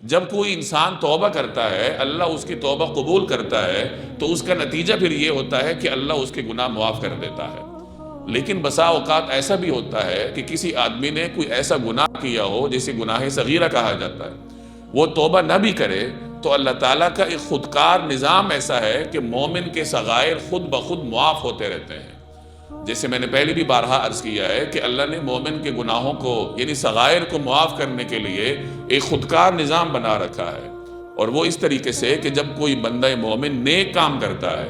جب کوئی انسان توبہ کرتا ہے، اللہ اس کی توبہ قبول کرتا ہے، تو اس کا نتیجہ پھر یہ ہوتا ہے کہ اللہ اس کے گناہ معاف کر دیتا ہے۔ لیکن بسا اوقات ایسا بھی ہوتا ہے کہ کسی آدمی نے کوئی ایسا گناہ کیا ہو جسے گناہ صغیرہ کہا جاتا ہے، وہ توبہ نہ بھی کرے تو اللہ تعالیٰ کا ایک خودکار نظام ایسا ہے کہ مومن کے صغائر خود بخود معاف ہوتے رہتے ہیں۔ جیسے میں نے پہلے بھی بارہا عرض کیا ہے کہ اللہ نے مومن کے گناہوں کو یعنی صغائر کو معاف کرنے کے لیے ایک خودکار نظام بنا رکھا ہے، اور وہ اس طریقے سے کہ جب کوئی بندہ مومن نیک کام کرتا ہے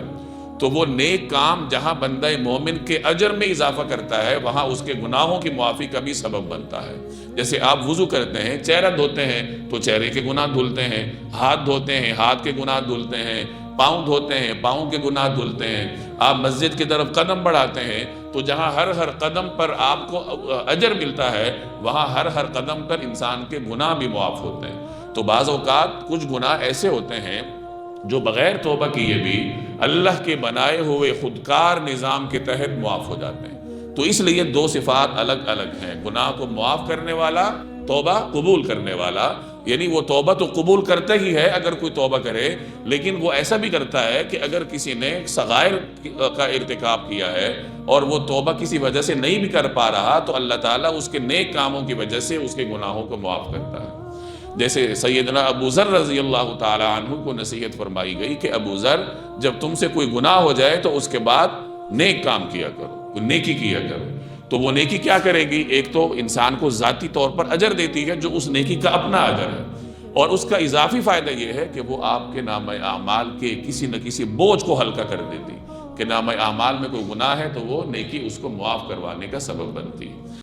تو وہ نیک کام جہاں بندہ مومن کے اجر میں اضافہ کرتا ہے وہاں اس کے گناہوں کی معافی کا بھی سبب بنتا ہے۔ جیسے آپ وضو کرتے ہیں، چہرہ دھوتے ہیں تو چہرے کے گناہ دھلتے ہیں، ہاتھ دھوتے ہیں ہاتھ کے گناہ دھلتے ہیں، پاؤں دھوتے ہیں پاؤں کے گناہ دھلتے ہیں، آپ مسجد کی طرف قدم بڑھاتے ہیں تو جہاں ہر قدم پر آپ کو اجر ملتا ہے وہاں ہر قدم پر انسان کے گناہ بھی معاف ہوتے ہیں۔ تو بعض اوقات کچھ گناہ ایسے ہوتے ہیں جو بغیر توبہ کیے بھی اللہ کے بنائے ہوئے خودکار نظام کے تحت معاف ہو جاتے ہیں۔ تو اس لیے دو صفات الگ الگ ہیں، گناہ کو معاف کرنے والا، توبہ قبول کرنے والا۔ یعنی وہ توبہ تو قبول کرتا ہی ہے اگر کوئی توبہ کرے، لیکن وہ ایسا بھی کرتا ہے کہ اگر کسی نے صغائر کا ارتکاب کیا ہے اور وہ توبہ کسی وجہ سے نہیں بھی کر پا رہا تو اللہ تعالیٰ اس کے نیک کاموں کی وجہ سے اس کے گناہوں کو معاف کرتا ہے۔ جیسے سیدنا ابو ذر رضی اللہ تعالی عنہ کو نصیحت فرمائی گئی کہ ابو ذر، جب تم سے کوئی گناہ ہو جائے تو اس کے بعد نیک کام کیا کرو، کوئی نیکی کیا کرو۔ تو وہ نیکی کیا کرے گی؟ ایک تو انسان کو ذاتی طور پر اجر دیتی ہے جو اس نیکی کا اپنا اجر ہے، اور اس کا اضافی فائدہ یہ ہے کہ وہ آپ کے نامہ اعمال کے کسی نہ کسی بوجھ کو ہلکا کر دیتی کہ نامہ اعمال میں کوئی گناہ ہے تو وہ نیکی اس کو معاف کروانے کا سبب بنتی ہے۔